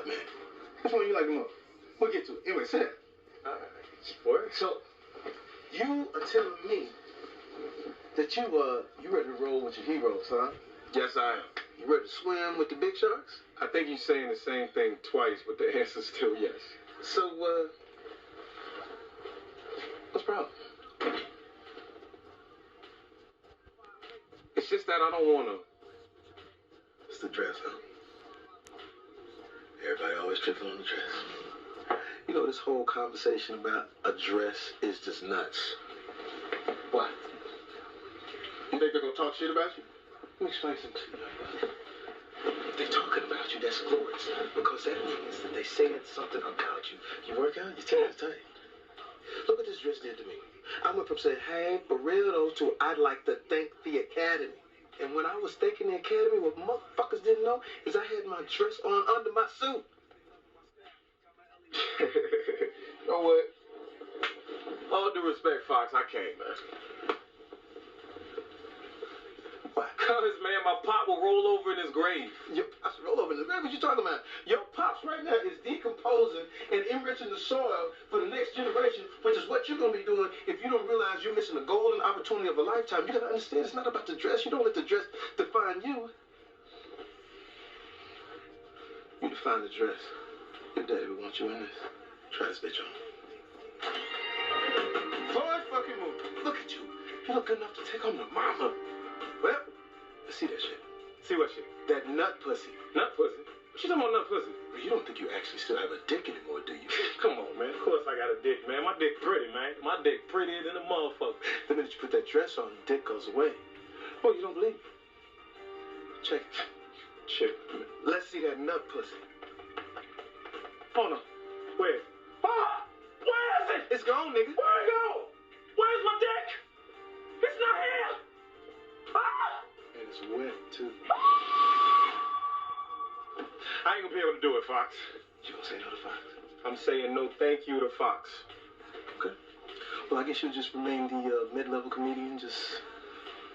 up, man. Which one you like the most? We'll get to it. Anyway, sit down. What? So, you are telling me that you ready to roll with your heroes, huh? Yes, I am. You ready to swim with the big sharks? I think you're saying the same thing twice, but the answer's still yes. So, what's the problem? It's just that I don't want to. It's the dress, huh? Everybody always tripping on the dress. You know, this whole conversation about a dress is just nuts. Why? You think they're gonna talk shit about you? Let me explain something to you. If they're talking about you, that's glorious. Because that means that they saying something about you. You work out, you tell me to tell you. Look what this dress did to me. I went from saying, hey, for real though, to I'd like to thank the Academy. And when I was thanking the Academy, what motherfuckers didn't know is I had my dress on under my suit. You know what? All due respect, Fox, I can't, man. Why? Cause, man, my pop will roll over in his grave. Your pops roll over in his grave? What you talking about? Your pops right now is decomposing and enriching the soil for the next generation, which is what you're going to be doing if you don't realize you're missing a golden opportunity of a lifetime. You got to understand it's not about the dress. You don't let the dress define you. You define the dress. Your daddy would want you in this. Try this bitch on. Forward fucking move. Look at you. You look good enough to take home the mama. Well, let's see that shit. See what shit? That nut pussy. Nut pussy? What you talking about nut pussy? Well, you don't think you actually still have a dick anymore, do you? Come on, man. Of course I got a dick, man. My dick pretty, man. My dick prettier than a motherfucker. The minute you put that dress on, your dick goes away. Oh, you don't believe me? Check it. Check. Let's see that nut pussy. Oh, no. Where? Ah! Where is it? It's gone, nigga. Where'd it go? Where's my dick? It's not here. Ah! And it's wet, too. I ain't gonna be able to do it, Fox. You gonna say no to Fox? I'm saying no thank you to Fox. Okay. Well, I guess you'll just remain the mid-level comedian, just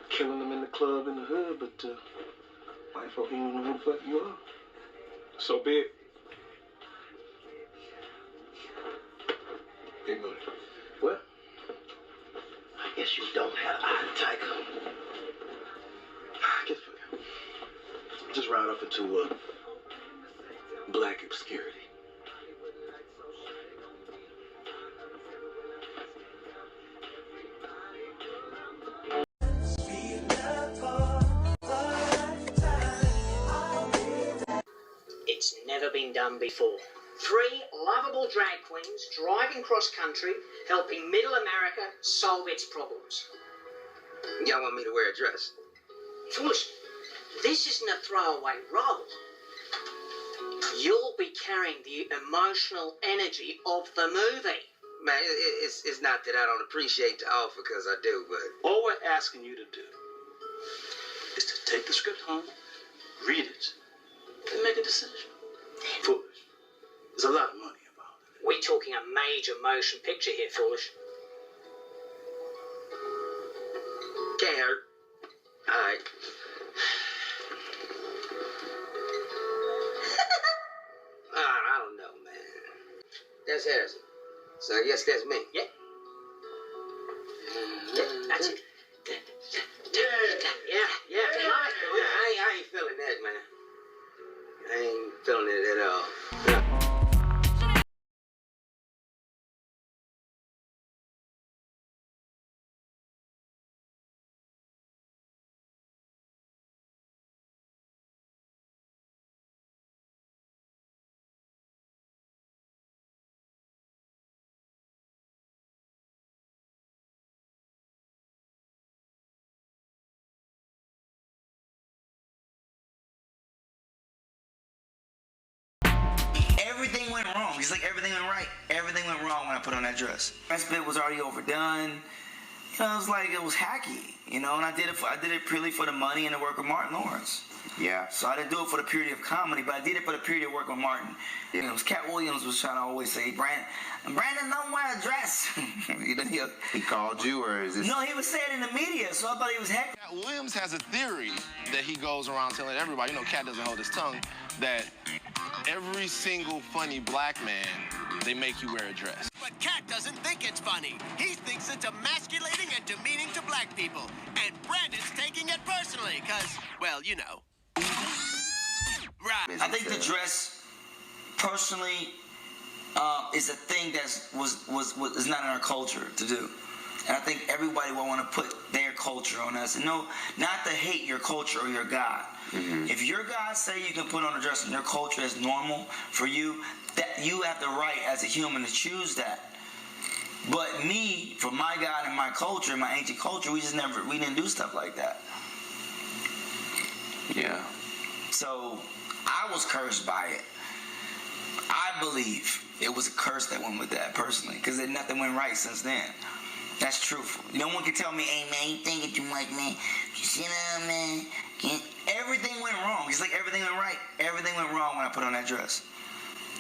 killing them in the club in the hood, but white folk ain't know who the fuck you are. So be it. Big money. Well, I guess you don't have an eye to tiger. Get the fuck out. Just ride off into black obscurity. It's never been done before. 3 lovable drag queens driving cross-country, helping Middle America solve its problems. Y'all want me to wear a dress? Foolish, this isn't a throwaway role. You'll be carrying the emotional energy of the movie. Man, it's not that I don't appreciate the offer, because I do, but... All we're asking you to do is to take the script home, read it, and make a decision. Foolish. There's a lot of money involved in it. We're talking a major motion picture here, Foolish. Can't hurt. All right. I don't know, man. That's Harrison. So I guess that's me. Yeah. Yeah, that's it. Yeah. I ain't feeling that, man. I ain't feeling it at all. Everything went wrong. It's like everything went right. Everything went wrong when I put on that dress. The rest bit was already overdone. You know, it was like it was hacky. You know, and I did it purely for the money and the work of Martin Lawrence. Yeah, so I didn't do it for the purity of comedy, but I did it for the purity of working with Martin. You know, it was Cat Williams was trying to always say, Brandon don't wear a dress. He called you, or is this? No, he was saying it in the media, so I thought he was heck. Cat Williams has a theory that he goes around telling everybody, you know, Cat doesn't hold his tongue, that every single funny black man, they make you wear a dress. But Cat doesn't think it's funny. He thinks it's emasculating and demeaning to black people. And Brandon's taking it personally, because, well, you know. Right. I think the dress, personally, is a thing that is not in our culture to do. And I think everybody will want to put their culture on us. And no, not to hate your culture or your God. Mm-hmm. If your God say you can put on a dress and your culture is normal for you, that you have the right as a human to choose that. But me, for my God and my culture, my ancient culture, we didn't do stuff like that. Yeah. So I was cursed by it. I believe it was a curse that went with that personally, because nothing went right since then. That's truthful. No one can tell me, hey man, you thinking too much, man. You see that, man? Everything went wrong. It's like everything went right. Everything went wrong when I put on that dress.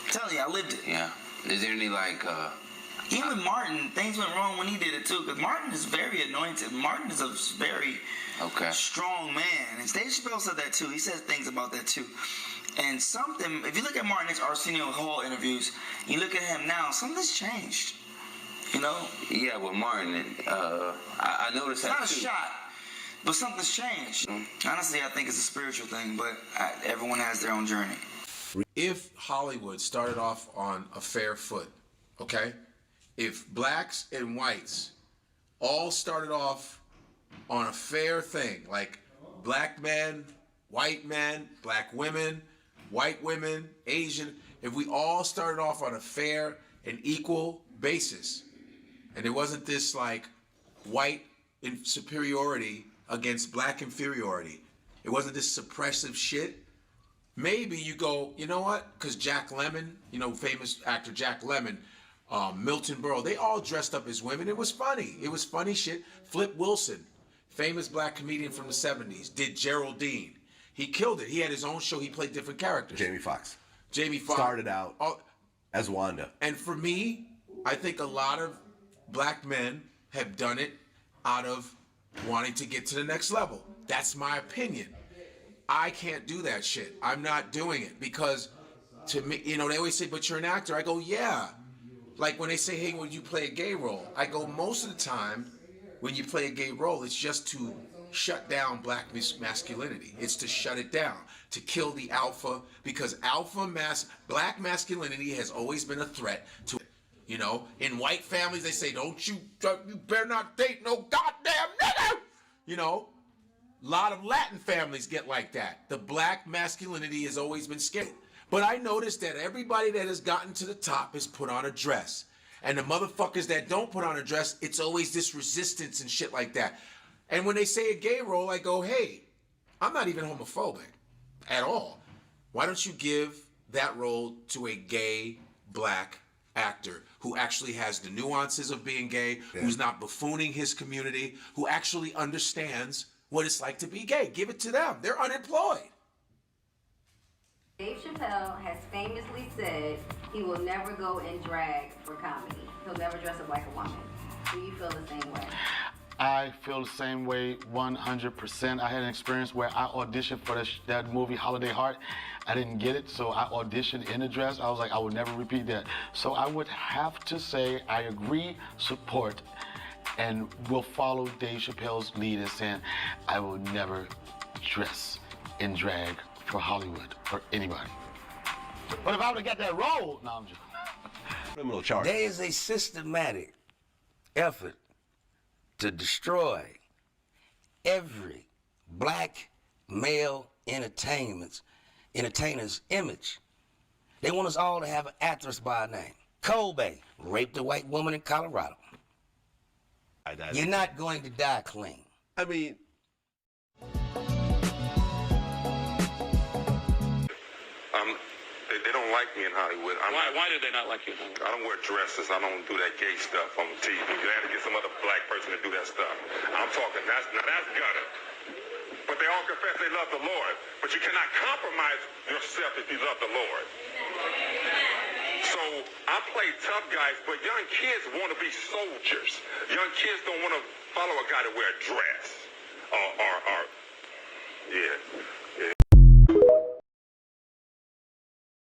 I'm telling you, I lived it. Yeah. Is there any even Martin, things went wrong when he did it too, because Martin is very anointed. Martin is a very strong man. And Dave Chappelle said that too. He says things about that too. And if you look at Martin's Arsenio Hall interviews, you look at him now, something's changed. You know? Yeah, with Martin, I noticed that too. It's not a shot, but something's changed. Honestly, I think it's a spiritual thing, but everyone has their own journey. If Hollywood started off on a fair foot, okay? If blacks and whites all started off on a fair thing, like black men, white men, black women, white women, Asian, if we all started off on a fair and equal basis, and it wasn't this like white superiority against black inferiority, it wasn't this suppressive shit, maybe you go, you know what? Because Jack Lemmon, you know, famous actor Jack Lemmon, Milton Berle, they all dressed up as women. It was funny. It was funny shit. Flip Wilson, famous black comedian from the 70s, did Geraldine. He killed it. He had his own show. He played different characters. Jamie Foxx. Jamie Foxx. Started out as Wanda. And for me, I think a lot of black men have done it out of wanting to get to the next level. That's my opinion. I can't do that shit. I'm not doing it because to me, you know, they always say, but you're an actor. I go, yeah. Like when they say, hey, would you play a gay role? I go, most of the time when you play a gay role, it's just to shut down black masculinity. It's to shut it down, to kill the alpha, because black masculinity has always been a threat to, you know, in white families, they say, you better not date no goddamn nigga. You know, a lot of Latin families get like that. The black masculinity has always been scared. But I noticed that everybody that has gotten to the top has put on a dress. And the motherfuckers that don't put on a dress, it's always this resistance and shit like that. And when they say a gay role, I go, hey, I'm not even homophobic at all. Why don't you give that role to a gay black actor who actually has the nuances of being gay, who's not buffooning his community, who actually understands what it's like to be gay? Give it to them. They're unemployed. Dave Chappelle has famously said he will never go in drag for comedy. He'll never dress up like a woman. Do you feel the same way? I feel the same way 100%. I had an experience where I auditioned for that movie, Holiday Heart. I didn't get it, so I auditioned in a dress. I was like, I would never repeat that. So I would have to say I agree, support, and will follow Dave Chappelle's lead in saying I will never dress in drag for Hollywood or anybody. But if I would have got that role, no, I'm just criminal charge. There is a systematic effort to destroy every black male entertainer's image. They want us all to have an actress by a name. Kobe raped a white woman in Colorado. You're not going to die clean. I mean, they don't like me in Hollywood. Why do they not like you in Hollywood? I don't wear dresses. I don't do that gay stuff on TV. You have to get some other black person to do that stuff. I'm talking, that's gutter. but they all confess they love the Lord. But you cannot compromise yourself if you love the Lord. So I play tough guys, but young kids want to be soldiers. Young kids don't want to follow a guy to wear a dress. Yeah.